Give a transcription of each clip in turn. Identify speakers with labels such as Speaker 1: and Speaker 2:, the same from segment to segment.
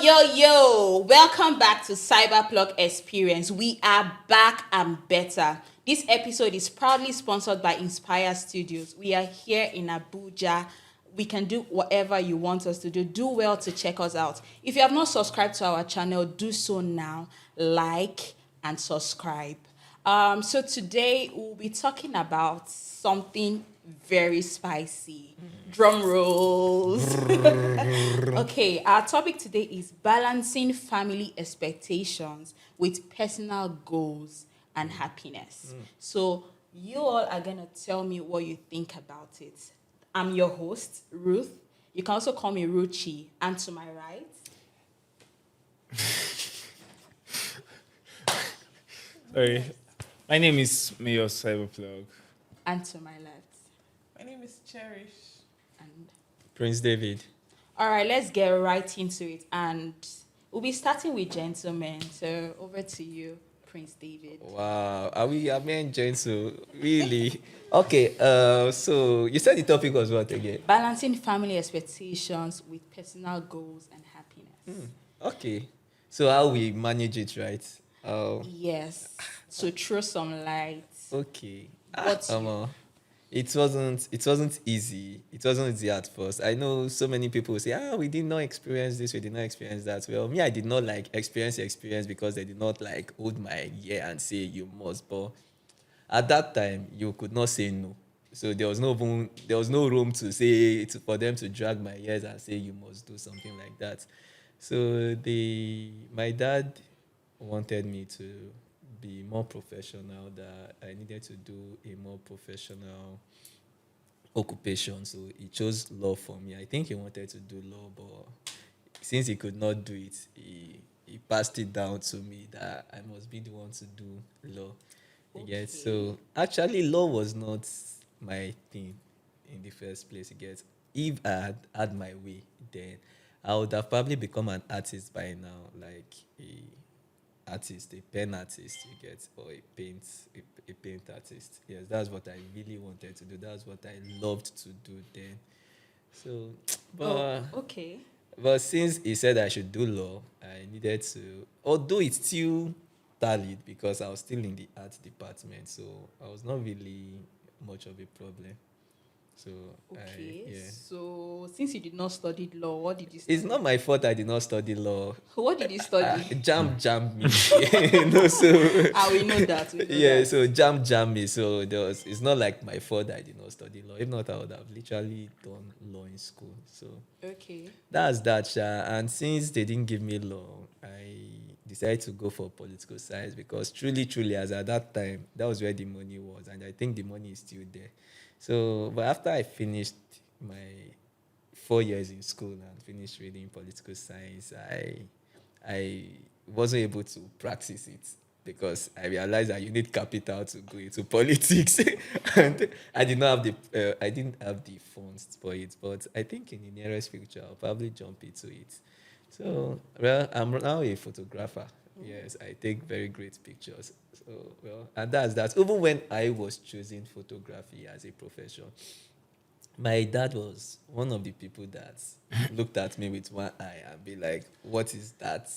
Speaker 1: Yo. Welcome back to Cyberplug Experience. We are back and better. This episode is proudly sponsored by Inspire Studios. We are here in Abuja. We can do whatever you want us to do. Do well to check us out. If you have not subscribed to our channel, do so now. Like and subscribe. So today we'll be talking about something very spicy. Drum rolls. Okay, our topic today is balancing family expectations with personal goals and happiness. So you all are gonna tell me what you think about it. I'm your host, Ruth. You can also call me Ruchi. And to my right,
Speaker 2: Sorry. My name is Mayor Cyberplug.
Speaker 1: and to my left.
Speaker 3: My name is Cherish.
Speaker 1: And
Speaker 4: Prince David.
Speaker 1: all right, let's get right into it. And we'll be starting with gentlemen. So over to you, Prince David.
Speaker 4: Wow, are we enjoying so really? Okay, so you said the topic was what again?
Speaker 1: Balancing family expectations with personal goals and happiness.
Speaker 4: Okay, so how we manage it, right? Oh,
Speaker 1: Yes. So throw some light.
Speaker 4: okay.
Speaker 1: What's
Speaker 4: It wasn't easy. It wasn't easy at first. I know so many people say, we did not experience this, we did not experience that. Well, me, I did not experience the experience because they did not hold my ear and say you must. But at that time, you could not say no. So there was no room to say for them to drag my ears and say you must do something like that. So my dad wanted me to be more professional, that I needed to do a more professional occupation. So he chose law for me. I think he wanted to do law, but since he could not do it, he passed it down to me that I must be the one to do law. You get? So actually law was not my thing in the first place. You get? If I had my way, then I would have probably become an artist by now, like a pen artist, you get, or a paint artist. Yes, that's what I really wanted to do. That's what I loved to do then. So,
Speaker 1: Okay.
Speaker 4: but since he said I should do law, I needed to, although it still tallied because I was still in the art department, so I was not really much of a problem. So
Speaker 1: Okay.
Speaker 4: yeah.
Speaker 1: So since you did not study law, what did you study?
Speaker 4: It's not my fault I did not study law.
Speaker 1: What did you study?
Speaker 4: Jam me. So
Speaker 1: We know that. We know
Speaker 4: yeah,
Speaker 1: that.
Speaker 4: so jam me. So it's not like my fault that I did not study law. If not, I would have literally done law in school. So
Speaker 1: Okay.
Speaker 4: that's that. And since they didn't give me law, I decided to go for political science because truly, as at that time, that was where the money was, and I think the money is still there. So, but after I finished my 4 years in school and finished reading political science, I wasn't able to practice it because I realized that you need capital to go into politics, and I didn't have the funds for it. But I think in the nearest future, I'll probably jump into it. So, well, I'm now a photographer. Yes, I take very great pictures. So, well, and that's that. Even when I was choosing photography as a profession, my dad was one of the people that looked at me with one eye and be like, "What is that?"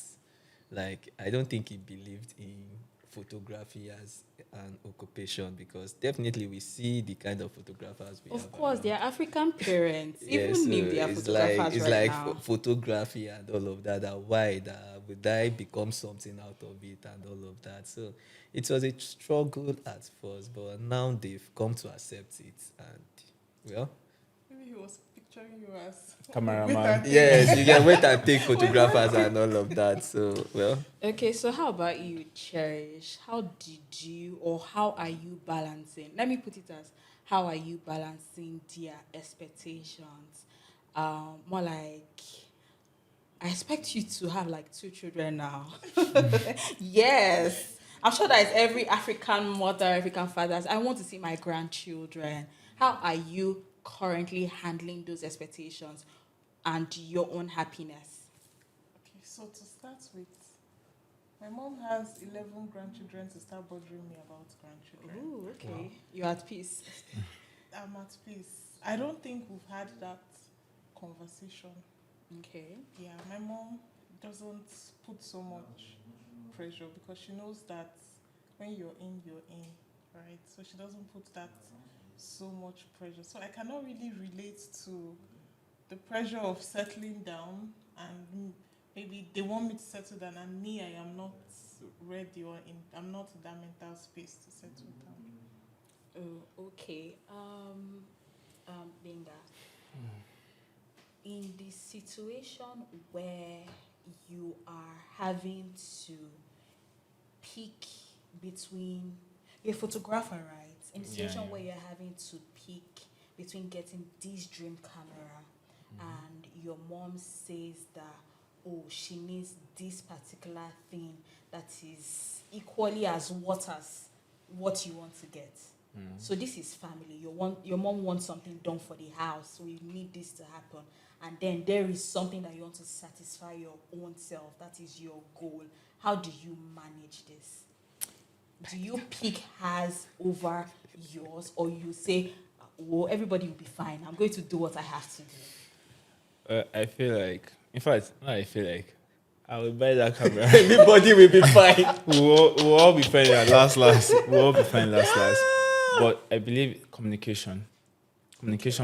Speaker 4: Like, I don't think he believed in photography as an occupation because definitely we see the kind of photographers we have.
Speaker 1: Of course,
Speaker 4: around.
Speaker 1: they are African parents. Even
Speaker 4: So
Speaker 1: if they are
Speaker 4: it's
Speaker 1: photographers
Speaker 4: it's
Speaker 1: right
Speaker 4: like
Speaker 1: now.
Speaker 4: photography and all of that. That why that would I become something out of it and all of that. So it was a struggle at first, but now they've come to accept it, and well,
Speaker 3: Maybe he was picturing you as
Speaker 2: Cameraman.
Speaker 4: yes, you can wait and take photographers and all of that. So well,
Speaker 1: Okay, so how about you, Cherish? How did you or how are you balancing? Let me put it as how are you balancing their expectations? More like I expect you to have like 2 children now. Yes. I'm sure that is every African mother, African fathers. I want to see my grandchildren. How are you currently handling those expectations and your own happiness?
Speaker 3: Okay, so to start with, my mom has 11 grandchildren to start bothering me about grandchildren.
Speaker 1: Ooh, okay. Wow. You're at peace.
Speaker 3: I'm at peace. I don't think we've had that conversation.
Speaker 1: Okay.
Speaker 3: Yeah, my mom doesn't put so much pressure because she knows that when you're in, right? So she doesn't put that so much pressure. So I cannot really relate to the pressure of settling down and maybe they want me to settle down and me, I am not ready I'm not in that mental space to settle down.
Speaker 1: Oh, okay. Benga. In the situation where you are having to pick between, you're a photographer, right? In the situation
Speaker 2: Yeah.
Speaker 1: where you're having to pick between getting this dream camera and your mom says that, oh, she needs this particular thing that is equally as what you want to get. So this is family. Your mom wants something done for the house. So you need this to happen. And then there is something that you want to satisfy your own self. That is your goal. How do you manage this? Do you pick hers over yours, or you say, "Oh, everybody will be fine. I'm going to do what I have to do."
Speaker 2: I feel like, in fact, no, I feel like I will buy that camera.
Speaker 4: Everybody will be fine.
Speaker 2: we'll all be fine at last. We'll all be fine last. But I believe communication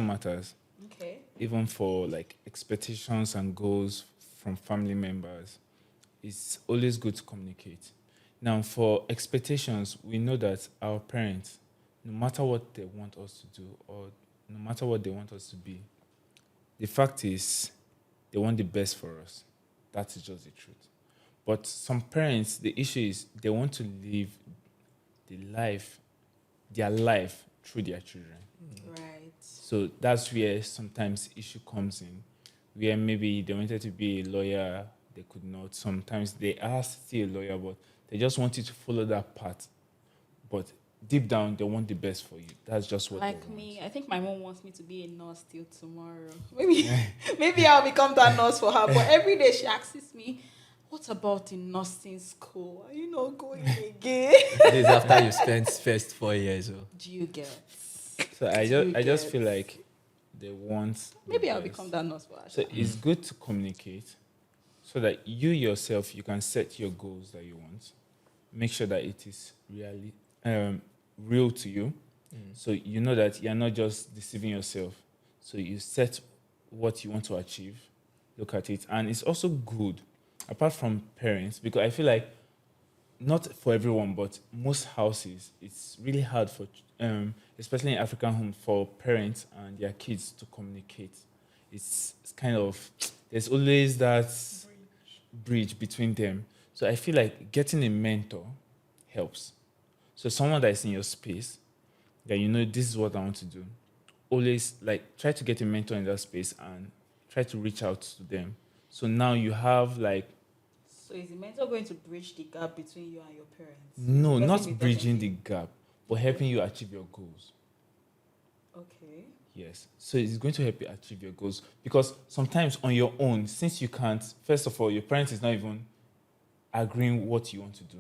Speaker 2: matters,
Speaker 1: Okay.
Speaker 2: even for like expectations and goals from family members. It's always good to communicate. Now, for expectations, we know that our parents, no matter what they want us to do or no matter what they want us to be, the fact is they want the best for us. That is just the truth. But some parents, the issue is they want to live their life through their children.
Speaker 1: Right.
Speaker 2: So that's where sometimes issue comes in, where maybe they wanted to be a lawyer, they could not. Sometimes they are still a lawyer, but they just want you to follow that path. But deep down, they want the best for you. That's just what they
Speaker 1: Like
Speaker 2: want.
Speaker 1: me, I think my mom wants me to be a nurse till tomorrow. Maybe I'll become that nurse for her. But every day she asks me, "What about the nursing school? Are you not going again?"
Speaker 4: Days after you spent first 4 years. Oh.
Speaker 1: Do you get?
Speaker 2: So I just feel
Speaker 1: get?
Speaker 2: like they want the
Speaker 1: Maybe I'll
Speaker 2: best.
Speaker 1: become that nurse for her.
Speaker 2: So it's good to communicate so that you yourself, you can set your goals that you want. Make sure that it is really real to you. So you know that you're not just deceiving yourself. So you set what you want to achieve, look at it. And it's also good, apart from parents, because I feel like not for everyone, but most houses, it's really hard for, especially in African homes, for parents and their kids to communicate. It's kind of, there's always that bridge between them. So I feel like getting a mentor helps. So someone that is in your space, that you know this is what I want to do. Always like try to get a mentor in that space and try to reach out to them. So now you have like
Speaker 1: So is the mentor going to bridge the gap between you and your parents?
Speaker 2: no,
Speaker 1: Letting
Speaker 2: not
Speaker 1: me
Speaker 2: bridging
Speaker 1: talking
Speaker 2: the gap, but helping you achieve your goals.
Speaker 1: Okay.
Speaker 2: Yes. So it's going to help you achieve your goals because sometimes on your own, since you can't, first of all, your parents is not even agreeing what you want to do.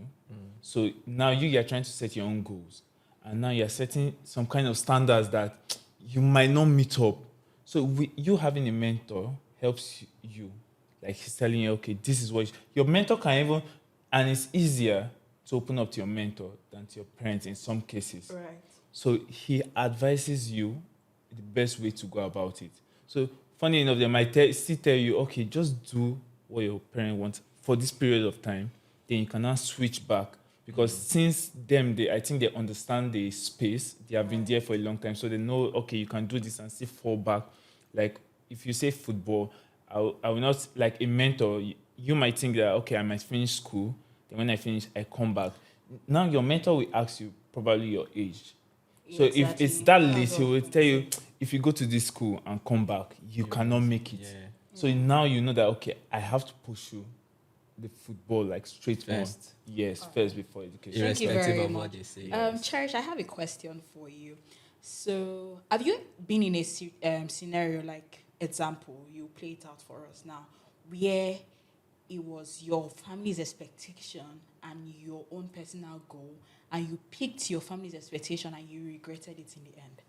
Speaker 2: So now you're trying to set your own goals. And now you're setting some kind of standards that you might not meet up. So you having a mentor helps you. Like he's telling you, okay, this is what your mentor can even, and it's easier to open up to your mentor than to your parents in some cases.
Speaker 1: Right.
Speaker 2: So he advises you the best way to go about it. So funny enough, they might still tell you, okay, just do what your parent wants for this period of time. Then you can now switch back because since I think they understand the space. They have been there for a long time, so they know, okay, you can do this and still fall back. Like if you say football, I will not like a mentor. You might think that okay, I might finish school. Then when I finish, I come back. Now your mentor will ask you probably your age. So
Speaker 1: Yeah,
Speaker 2: if it's
Speaker 1: exactly.
Speaker 2: that
Speaker 1: That's
Speaker 2: late,
Speaker 1: what
Speaker 2: he
Speaker 1: I
Speaker 2: will
Speaker 1: was
Speaker 2: tell
Speaker 1: gonna
Speaker 2: you if you go to this school and come back, you cannot make it.
Speaker 4: Yeah.
Speaker 2: So now you know that okay, I have to push you the football like straight
Speaker 4: First.
Speaker 2: on. Yes, first before education.
Speaker 1: Thank you
Speaker 4: Irrespective
Speaker 1: very
Speaker 4: of
Speaker 1: much.
Speaker 4: what they say.
Speaker 1: Cherish, I have a question for you. So, have you been in a scenario like example? You play it out for us now, where it was your family's expectation and your own personal goal, and you picked your family's expectation and you regretted it in the end.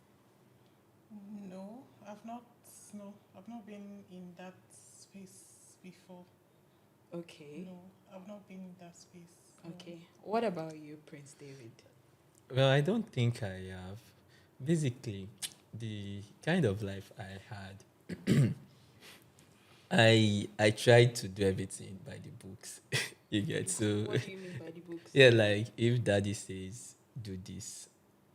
Speaker 3: No, I've not. No, I've not been in that space before.
Speaker 1: Okay.
Speaker 3: No, I've not been in that space. No.
Speaker 1: Okay. What about you, Prince David?
Speaker 4: Well, I don't think I have. Basically, the kind of life I had, I tried to do everything by the books. You get so.
Speaker 1: What do you mean by the books?
Speaker 4: Yeah, like if daddy says do this,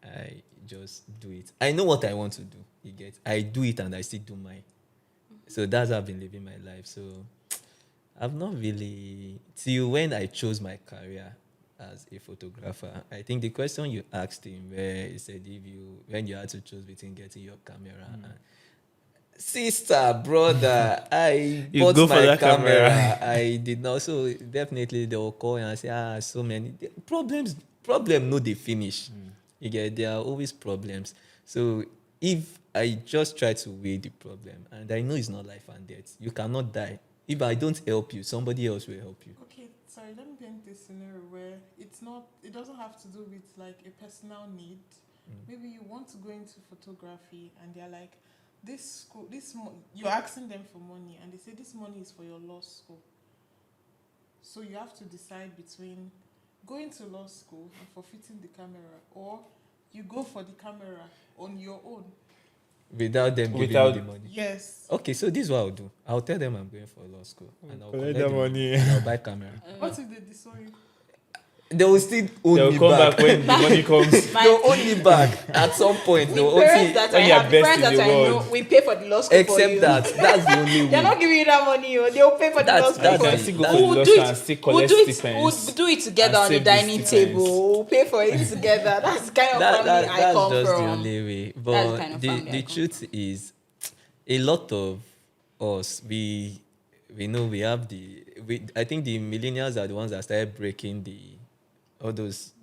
Speaker 4: I just do it. I know what I want to do. You get, I do it and I still do mine. So that's how I've been living my life. So I've not really till when I chose my career as a photographer. I think the question you asked him where he said if you when you had to choose between getting your camera and sister, brother, I
Speaker 2: You
Speaker 4: bought
Speaker 2: go for
Speaker 4: my
Speaker 2: that
Speaker 4: camera.
Speaker 2: camera.
Speaker 4: I did not. So definitely they will call and say, so many problem no they finish. You get there are always problems. So if I just try to weigh the problem and I know it's not life and death, you cannot die. If I don't help you, somebody else will help you.
Speaker 3: Okay, sorry, let me paint this scenario where it doesn't have to do with like a personal need. Maybe you want to go into photography and they're like, you're asking them for money and they say this money is for your law school. So you have to decide between going to law school and forfeiting the camera, or you go for the camera on your own.
Speaker 4: Without them giving
Speaker 2: Without-
Speaker 4: me the money.
Speaker 3: Yes.
Speaker 4: Okay, so this is what I'll do. I'll tell them I'm going for law school and I'll
Speaker 2: collect
Speaker 4: collect
Speaker 2: the money.
Speaker 4: and I'll buy camera.
Speaker 3: What if they disown you?
Speaker 4: They will still own
Speaker 2: They'll
Speaker 4: me
Speaker 2: come
Speaker 4: back.
Speaker 2: back when the money comes.
Speaker 4: They'll own me back at some point.
Speaker 1: The
Speaker 4: They'll
Speaker 1: parents
Speaker 4: only,
Speaker 1: that
Speaker 2: when
Speaker 1: I
Speaker 2: you're
Speaker 1: have, the
Speaker 2: best
Speaker 1: parents
Speaker 2: in
Speaker 1: that
Speaker 2: the
Speaker 1: I know,
Speaker 2: world.
Speaker 1: we pay for the law school for
Speaker 4: except
Speaker 1: you.
Speaker 4: that's the only way.
Speaker 1: They're not giving you that money. They'll pay for the
Speaker 4: That's-
Speaker 1: law school
Speaker 4: that's
Speaker 1: for
Speaker 2: You
Speaker 4: the-
Speaker 2: can
Speaker 1: you.
Speaker 2: still go
Speaker 4: that's-
Speaker 2: for the
Speaker 1: We'll
Speaker 2: law
Speaker 1: do
Speaker 2: school and
Speaker 1: it.
Speaker 2: still
Speaker 1: We'll
Speaker 2: collect
Speaker 1: do it.
Speaker 2: stipends.
Speaker 1: We'll do it together
Speaker 2: and
Speaker 1: on the
Speaker 2: save the
Speaker 1: dining
Speaker 2: stipends.
Speaker 1: table. We'll pay for it together. That's the kind of family I
Speaker 4: That's
Speaker 1: come
Speaker 4: just
Speaker 1: from.
Speaker 4: the only way.
Speaker 1: That's the
Speaker 4: But
Speaker 1: kind of
Speaker 4: the
Speaker 1: family I come
Speaker 4: truth is, a lot of us, we know we have I think the millennials are the ones that started breaking all those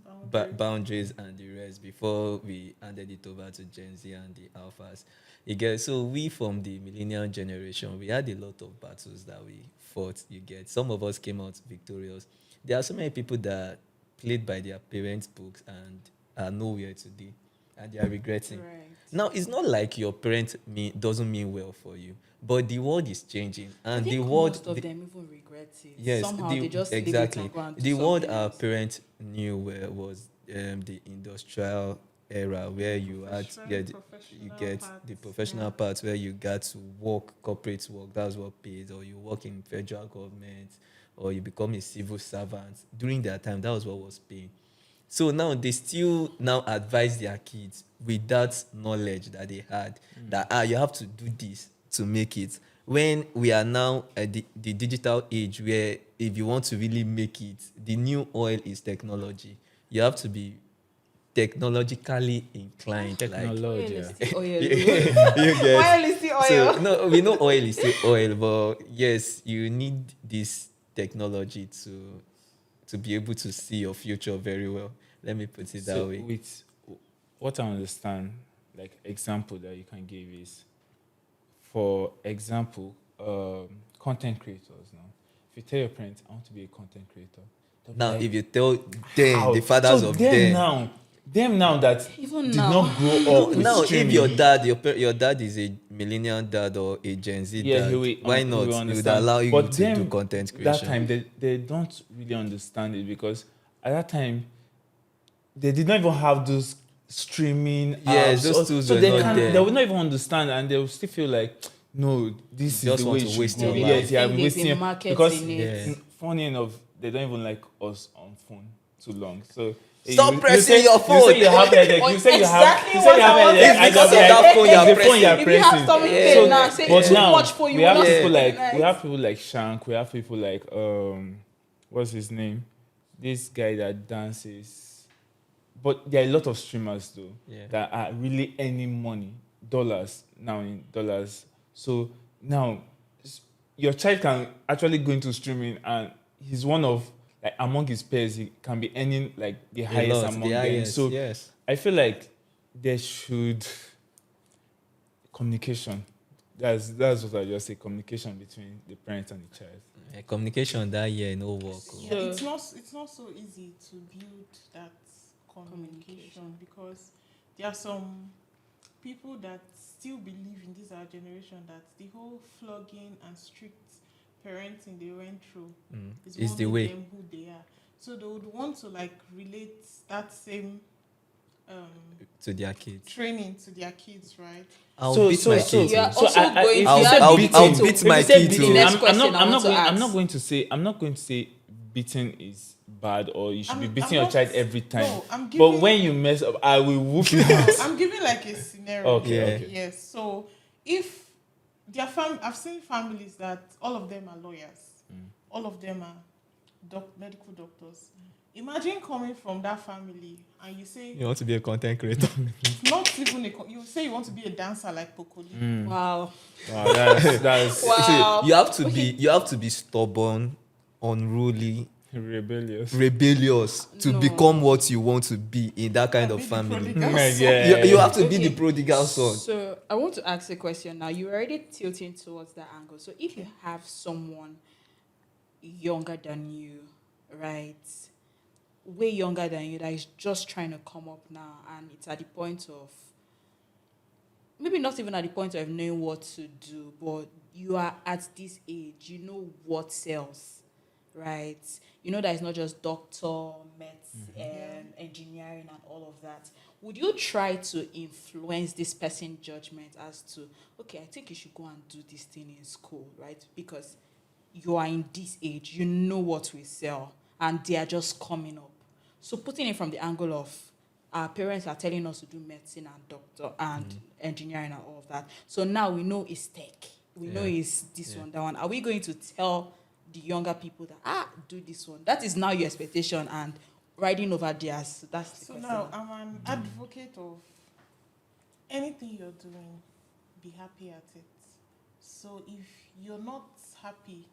Speaker 4: boundaries and the rest before we handed it over to Gen Z and the alphas. You get, so we from the millennial generation, we had a lot of battles that we fought. You get, some of us came out victorious. There are so many people that played by their parents' books and are nowhere today, and they are regretting.
Speaker 1: Right.
Speaker 4: Now, it's not like your parent doesn't mean well for you, but the world is changing,
Speaker 1: I
Speaker 4: and
Speaker 1: think
Speaker 4: the world.
Speaker 1: most of them even regret it.
Speaker 4: Yes,
Speaker 1: Somehow they just leave it
Speaker 4: exactly.
Speaker 1: and go and do
Speaker 4: The word
Speaker 1: something
Speaker 4: our
Speaker 1: else.
Speaker 4: parents knew was the industrial era, where you had
Speaker 3: Professional,
Speaker 4: you
Speaker 3: professional
Speaker 4: get
Speaker 3: parts,
Speaker 4: the professional
Speaker 3: yeah.
Speaker 4: parts where you got to work, corporate work. That's what pays, or you work in federal government, or you become a civil servant. During that time, that was what was paying. So now they still now advise their kids with that knowledge that they had that you have to do this to make it. When we are now at the digital age where if you want to really make it, the new oil is technology. You have to be technologically inclined.
Speaker 1: Oil
Speaker 2: Technology.
Speaker 1: is still oil.
Speaker 4: You get.
Speaker 1: Oil is still oil.
Speaker 4: So no, we know oil is still oil, but yes, you need this technology to be able to see your future very well. Let me put it that
Speaker 2: So
Speaker 4: way.
Speaker 2: with what I understand, like example that you can give is, for example, content creators now. If you tell your parents, I want to be a content creator. they'll be
Speaker 4: Now,
Speaker 2: like,
Speaker 4: if you tell them,
Speaker 2: "How?"
Speaker 4: the fathers
Speaker 2: So
Speaker 4: of
Speaker 2: them now that
Speaker 1: Even
Speaker 2: did
Speaker 1: now.
Speaker 2: not grow up with
Speaker 4: now, if
Speaker 2: streaming,
Speaker 4: your dad, your dad is a millennial dad or a Gen Z
Speaker 2: yeah,
Speaker 4: dad, why
Speaker 2: he
Speaker 4: not?
Speaker 2: will
Speaker 4: He would
Speaker 2: understand.
Speaker 4: allow you
Speaker 2: But
Speaker 4: to
Speaker 2: them,
Speaker 4: do content creation.
Speaker 2: that time they don't really understand it, because at that time they did not even have those streaming
Speaker 4: Yes,
Speaker 2: apps.
Speaker 4: those tools
Speaker 2: so
Speaker 4: were
Speaker 2: they
Speaker 4: not
Speaker 2: can
Speaker 4: there.
Speaker 2: they will not even understand, and they will still feel like, no, this
Speaker 4: You
Speaker 2: is
Speaker 4: just
Speaker 2: the
Speaker 4: want
Speaker 2: way
Speaker 4: to
Speaker 2: it
Speaker 4: waste
Speaker 2: should
Speaker 4: your
Speaker 2: go.
Speaker 4: life.
Speaker 2: Yes, yeah,
Speaker 1: Think there's a
Speaker 2: wasting
Speaker 1: market
Speaker 2: because
Speaker 1: in it.
Speaker 4: Yeah.
Speaker 2: funny enough, they don't even like us on phone too long. So
Speaker 4: Stop
Speaker 2: you
Speaker 4: pressing
Speaker 2: say,
Speaker 4: your
Speaker 2: You
Speaker 4: phone.
Speaker 2: say you have headache. You say you have.
Speaker 1: Exactly
Speaker 2: You say you have
Speaker 1: what I
Speaker 2: headache.
Speaker 1: wanted
Speaker 2: and
Speaker 1: to
Speaker 2: they'll be
Speaker 1: say.
Speaker 2: like,
Speaker 4: That phone
Speaker 2: it's
Speaker 4: you're
Speaker 2: the phone you're
Speaker 1: If you have
Speaker 2: pressing.
Speaker 1: stomach
Speaker 4: Yeah.
Speaker 1: pain now, say
Speaker 2: But
Speaker 1: too
Speaker 2: now,
Speaker 1: much for you.
Speaker 2: we
Speaker 1: will
Speaker 2: have
Speaker 1: not
Speaker 2: people
Speaker 1: sleep
Speaker 2: like
Speaker 1: night.
Speaker 2: we have people like Shank. We have people like what's his name? This guy that dances. But there are a lot of streamers though
Speaker 4: Yeah.
Speaker 2: that are really earning money, dollars now in dollars. So now your child can actually go into streaming, and he's one of, like, among his peers, he can be earning like the
Speaker 4: A
Speaker 2: highest
Speaker 4: lot,
Speaker 2: among
Speaker 4: the
Speaker 2: them.
Speaker 4: highest,
Speaker 2: So
Speaker 4: yes.
Speaker 2: I feel like there should communication. That's what I just say. Communication between the parent and the child.
Speaker 4: Communication that year no work.
Speaker 3: Yeah, it's not so easy to build that communication because there are some people that still believe in this our generation that the whole flogging and strict parenting they went through is
Speaker 4: It's
Speaker 3: what
Speaker 4: the
Speaker 3: made
Speaker 4: way.
Speaker 3: them who they are. So they would want to like relate that same
Speaker 4: To their kids.
Speaker 3: training to their kids, right?
Speaker 4: I'll
Speaker 2: So-
Speaker 4: beat
Speaker 2: so-
Speaker 4: my
Speaker 2: so-
Speaker 4: kids.
Speaker 1: You are
Speaker 2: So
Speaker 1: also
Speaker 2: I-
Speaker 1: going
Speaker 2: if
Speaker 1: to
Speaker 2: you
Speaker 1: have
Speaker 2: said
Speaker 1: to
Speaker 2: beating,
Speaker 4: I'll beat
Speaker 2: if
Speaker 4: my
Speaker 2: you said
Speaker 4: kids,
Speaker 2: beating,
Speaker 4: oh.
Speaker 1: Next
Speaker 2: I'm
Speaker 1: question
Speaker 2: not,
Speaker 1: I
Speaker 2: I'm
Speaker 1: want
Speaker 2: not
Speaker 1: to
Speaker 2: going. I'm
Speaker 1: ask.
Speaker 2: not going to say. I'm not going to say beating is bad or you should be
Speaker 3: I'm
Speaker 2: beating your
Speaker 3: not-
Speaker 2: child every time.
Speaker 3: No, I'm
Speaker 2: But
Speaker 3: giving.
Speaker 2: when you mess up, I will whoop you.
Speaker 3: No, I'm giving like a scenario.
Speaker 2: Okay,
Speaker 4: Yeah.
Speaker 2: okay.
Speaker 3: Yes. So if their I've seen families that all of them are lawyers, all of them are medical doctors. Imagine coming from that family and you say
Speaker 4: You want to be a content creator?
Speaker 3: not even you say you want to be a dancer like Pokoli.
Speaker 1: Wow.
Speaker 2: Wow, that's
Speaker 1: Wow.
Speaker 4: See, you have to be stubborn, unruly,
Speaker 2: rebellious.
Speaker 4: rebellious to
Speaker 1: No.
Speaker 4: become what you want to be in that kind
Speaker 3: Be
Speaker 4: of
Speaker 3: the
Speaker 4: family.
Speaker 3: prodigal
Speaker 2: Yeah,
Speaker 3: son.
Speaker 2: yeah.
Speaker 4: You have to be
Speaker 1: Okay.
Speaker 4: the prodigal son.
Speaker 1: So I want to ask a question now. You're already tilting towards that angle. So if you have someone younger than you, right, way younger than you, that is just trying to come up now, and it's at the point of maybe not even at the point of knowing what to do, but you are at this age, you know what sells, right? You know that it's not just doctor, medicine, engineering, and all of that. Would you try to influence this person's judgment as to, okay, I think you should go and do this thing in school, right? Because you are in this age, you know what we sell, and they are just coming up. So putting it from the angle of our parents are telling us to do medicine and doctor and engineering and all of that. So now we know it's tech. We know it's this one, that one. Are we going to tell the younger people that, do this one? That is now your expectation and riding over theirs. So that's the
Speaker 3: So
Speaker 1: question.
Speaker 3: now I'm an advocate of anything you're doing, be happy at it. So if you're not happy,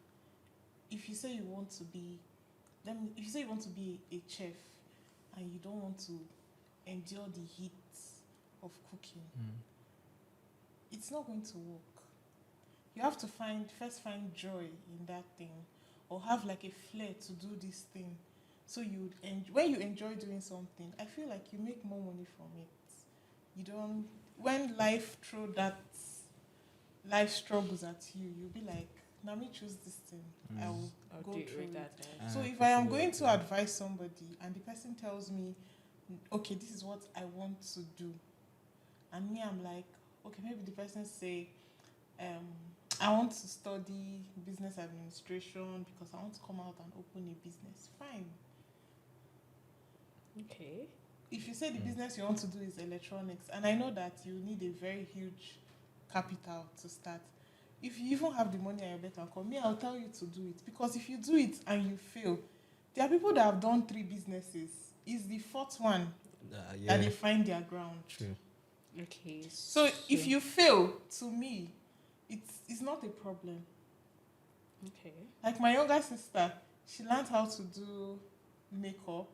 Speaker 3: if you say you want to be, if you say you want to be a chef and you don't want to endure the heat of cooking, it's not going to work. You have to first find joy in that thing, or have like a flair to do this thing. So when you enjoy doing something, I feel like you make more money from it. You don't, when life throw that life struggles at you, you'll be like, now me choose this thing. I'll go through it. So if I am going to advise somebody and the person tells me, okay, this is what I want to do, and me, I'm like, okay, maybe the person say, I want to study business administration because I want to come out and open a business. Fine.
Speaker 1: Okay.
Speaker 3: If you say the business you want to do is electronics, and I know that you need a very huge capital to start, if you even have the money at your beck and call me, I'll tell you to do it. Because if you do it and you fail, there are people that have done 3 businesses. It's the 4th one that they find their ground.
Speaker 4: True.
Speaker 1: Okay.
Speaker 3: So if you fail, to me, it's not a problem.
Speaker 1: Okay.
Speaker 3: Like my younger sister, she learned how to do makeup.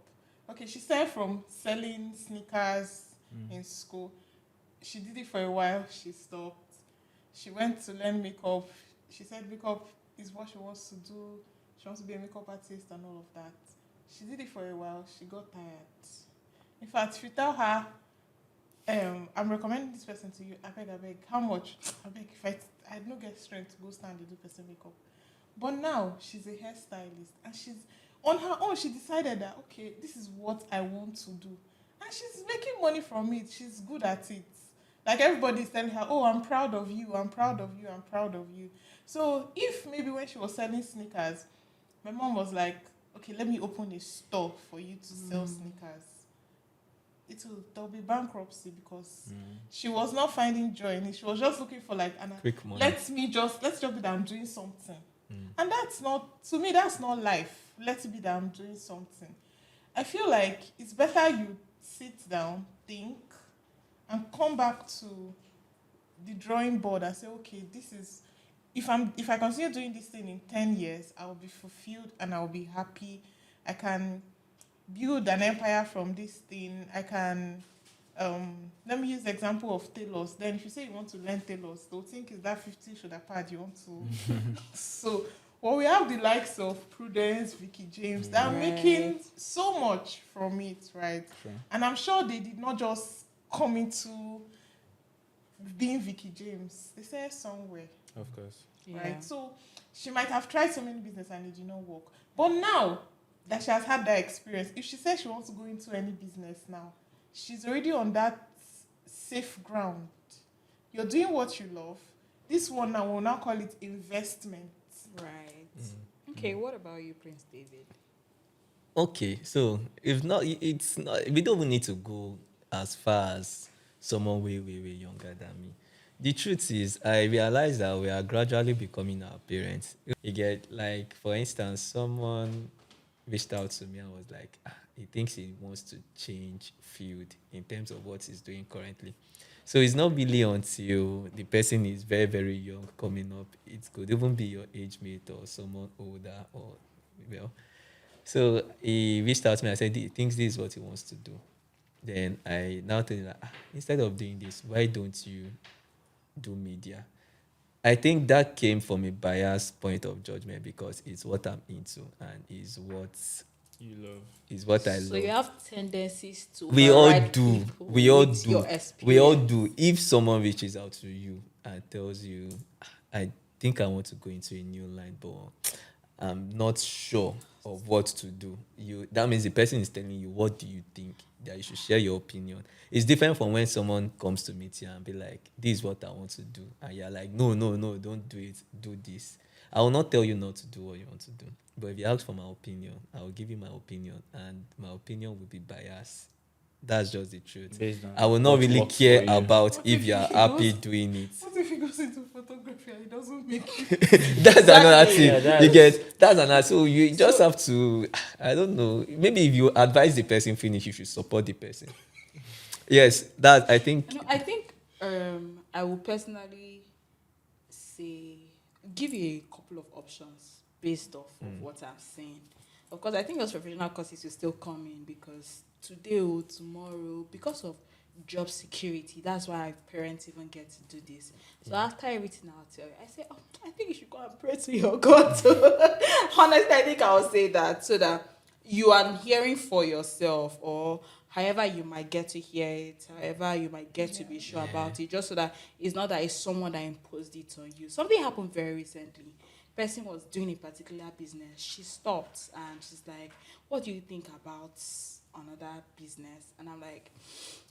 Speaker 3: Okay, she started from selling sneakers in school. She did it for a while, she stopped. She went to learn makeup. She said makeup is what she wants to do. She wants to be a makeup artist and all of that. She did it for a while, she got tired. In fact, if you tell her, I'm recommending this person to you, I beg, how much? I beg, if I don't get strength to go stand and do person makeup. But now she's a hairstylist and she's on her own. She decided that, okay, this is what I want to do, and she's making money from it. She's good at it. Like everybody's telling her, oh, I'm proud of you, I'm proud of you, I'm proud of you. So if maybe when she was selling sneakers, my mom was like, okay, let me open a store for you to sell sneakers, there'll be bankruptcy because she was not finding joy in it. She was just looking for like
Speaker 4: Quick money.
Speaker 3: let's just be that I'm doing something. And that's not, to me, that's not life. Let's be that I'm doing something. I feel like it's better you sit down, think, and come back to the drawing board and say, okay, this is, if I continue doing this thing in 10 years, I will be fulfilled and I will be happy. I can build an empire from this thing. I can, let me use the example of tailors. Then if you say you want to learn tailors, they'll think it's that 50 shoulder pad you want to. So, well, we have the likes of Prudence, Vicky James, that are making so much from it, right?
Speaker 2: Sure.
Speaker 3: And I'm sure they did not just come into being Vicky James. They said somewhere.
Speaker 2: Of course.
Speaker 3: Right, so she might have tried so many business and it did not work. But now that she has had that experience, if she says she wants to go into any business now, she's already on that safe ground. You're doing what you love. This one now, we'll now call it investment.
Speaker 1: Right. Okay, what about you, Prince David?
Speaker 4: Okay, so if not, it's not. We don't even need to go as far as someone way, way, way younger than me. The truth is, I realize that we are gradually becoming our parents. You get, like, for instance, someone reached out to me and was like, he thinks he wants to change field in terms of what he's doing currently. So it's not really until the person is very, very young coming up. It could even be your age mate or someone older or, well. So he reached out to me and said he thinks this is what he wants to do. Then I now tell him that instead of doing this, why don't you do media? I think that came from a biased point of judgment because it's what I'm into and is what
Speaker 2: You love.
Speaker 4: is what I
Speaker 1: So
Speaker 4: love.
Speaker 1: you have tendencies to
Speaker 4: We all
Speaker 1: override
Speaker 4: do.
Speaker 1: people
Speaker 4: We all
Speaker 1: with
Speaker 4: do.
Speaker 1: your
Speaker 4: We all
Speaker 1: experience.
Speaker 4: do. If someone reaches out to you and tells you, I think I want to go into a new line, but I'm not sure of what to do. That means the person is telling you, what do you think? That you should share your opinion. It's different from when someone comes to meet you and be like, this is what I want to do. And you're like, no, don't do it. Do this. I will not tell you not to do what you want to do. But if you ask for my opinion, I will give you my opinion. And my opinion will be biased. That's just the truth.
Speaker 2: Based on
Speaker 4: I will not
Speaker 2: what
Speaker 4: really
Speaker 2: works
Speaker 4: care
Speaker 2: for you.
Speaker 4: about
Speaker 3: What
Speaker 4: if
Speaker 3: if
Speaker 4: you are
Speaker 3: he
Speaker 4: happy
Speaker 3: goes-
Speaker 4: doing it.
Speaker 3: What if he goes into photography and he doesn't make it?
Speaker 4: That's another
Speaker 1: Exactly.
Speaker 4: thing.
Speaker 2: Yeah, that's-
Speaker 4: You get that's another. So you just have to. I don't know. Maybe if you advise the person finish, you should support the person. Yes, that I think.
Speaker 1: I think I will personally say give you a couple of options based off of what I'm saying. Of course, I think those professional courses will still come in because today or tomorrow, because of job security, that's why parents even get to do this. So after everything I'll tell you, I say, I think you should go and pray to your God. Honestly, I think I'll say that so that you are hearing for yourself or however you might get to hear it, however you might get to be sure about it, just so that it's not that it's someone that imposed it on you. Something happened very recently. Person was doing a particular business. She stopped and she's like, what do you think about another business? And I'm like,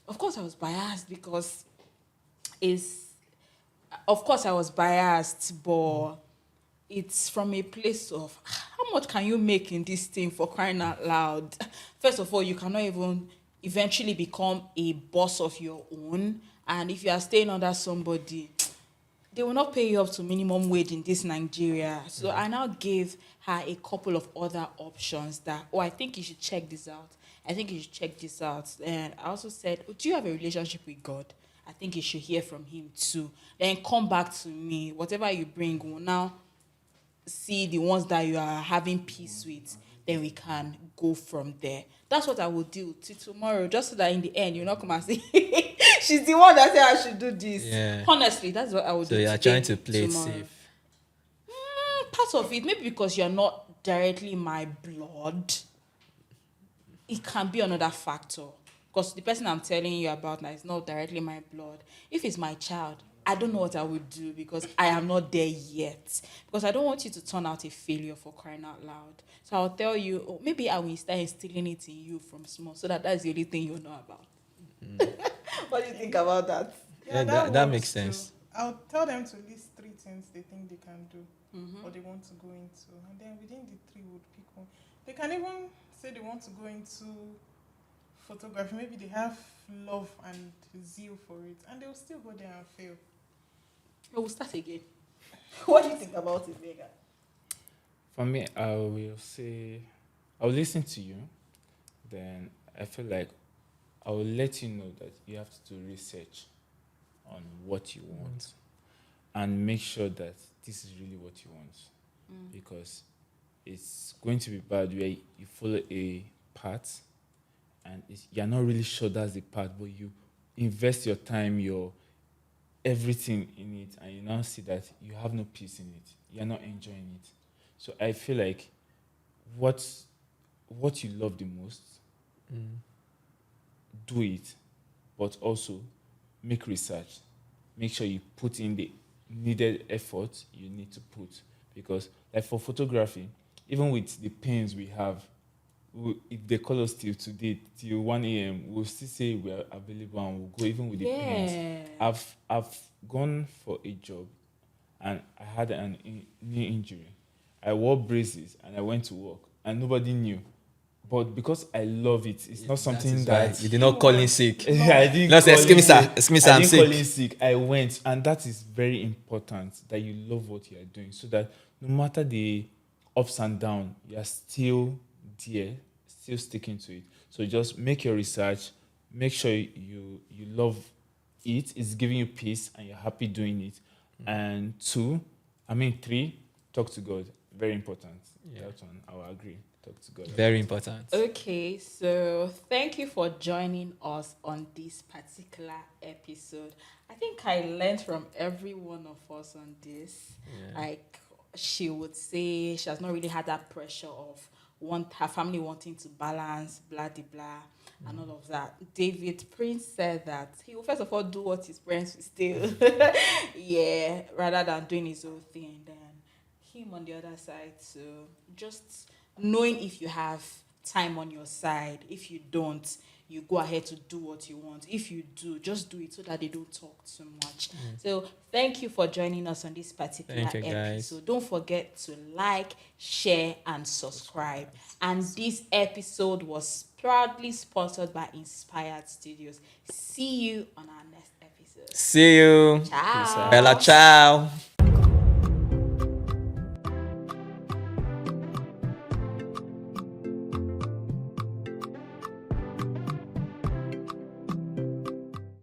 Speaker 1: of course I was biased because of course I was biased, but it's from a place of how much can you make in this thing, for crying out loud? First of all, you cannot even eventually become a boss of your own. And if you are staying under somebody, they will not pay you up to minimum wage in this Nigeria. So I now gave her a couple of other options that, I think you should check this out. I think you should check this out. And I also said, do you have a relationship with God? I think you should hear from him too. Then come back to me. Whatever you bring, we'll now see the ones that you are having peace with. Then we can go from there. That's what I will do till tomorrow, just so that in the end, you'll not come and say, she's the one that said I should do this.
Speaker 4: Yeah.
Speaker 1: Honestly, that's what I would
Speaker 4: So
Speaker 1: do.
Speaker 4: you are
Speaker 1: today,
Speaker 4: trying to play it
Speaker 1: tomorrow.
Speaker 4: safe.
Speaker 1: Part of it, maybe because you're not directly my blood, it can be another factor. Because the person I'm telling you about now is not directly my blood. If it's my child, I don't know what I would do because I am not there yet. Because I don't want you to turn out a failure, for crying out loud. So I'll tell you, maybe I will start instilling it in you from small so that's the only thing you know about. What do you think about that?
Speaker 4: Yeah, that
Speaker 3: works
Speaker 4: makes
Speaker 3: too.
Speaker 4: sense.
Speaker 3: I'll tell them to list 3 things they think they can do or they want to go into. And then within the 3 would pick one. They can even say they want to go into photography. Maybe they have love and zeal for it. And they'll still go there and fail.
Speaker 1: We'll start again. What do you think about it, Vega?
Speaker 2: For me, I will say, I'll listen to you. Then I feel like I will let you know that you have to do research on what you want and make sure that this is really what you want. Because it's going to be bad where you follow a path and you're not really sure that's the path, but you invest your time, your everything in it, and you now see that you have no peace in it. You're not enjoying it. So I feel like what you love the most, do it, but also make research. Make sure you put in the needed effort you need to put, because Like for photography, even with the pens we have, if they call us till today, till 1 a.m., we'll still say we are available and we'll go even with the pens.
Speaker 1: Yeah.
Speaker 2: I've gone for a job and I had knee injury. I wore braces and I went to work and nobody knew. But because I love it, it's not something that
Speaker 4: you did not call in sick.
Speaker 2: I didn't
Speaker 4: No, say,
Speaker 2: call
Speaker 4: excuse me,
Speaker 2: in
Speaker 4: sir.
Speaker 2: sick.
Speaker 4: Excuse me, sir,
Speaker 2: I
Speaker 4: I'm
Speaker 2: didn't call
Speaker 4: sick.
Speaker 2: in sick. I went, and that is very important that you love what you are doing, so that no matter the ups and downs, you are still there, still sticking to it. So just make your research, make sure you love it. It's giving you peace, and you're happy doing it. And three, talk to God. Very important.
Speaker 4: Yeah.
Speaker 2: That one, I will agree. Talk to God.
Speaker 4: Very important.
Speaker 1: Okay, so thank you for joining us on this particular episode. I think I learned from every one of us on this.
Speaker 4: Yeah.
Speaker 1: Like she would say, she has not really had that pressure of her family wanting to balance, blah de blah, and all of that. David Prince said that he will first of all do what his parents will still, yeah, rather than doing his own thing. Then him on the other side, so just knowing if you have time on your side. If you don't, you go ahead to do what you want. If you do, just do it so that they don't talk too much. So thank you for joining us on this particular
Speaker 4: Thank you, guys.
Speaker 1: episode. Don't forget to like, share, and subscribe. And this episode was proudly sponsored by Inspired Studios. See you on our next episode.
Speaker 4: See you.
Speaker 1: Ciao.
Speaker 4: Bella, ciao.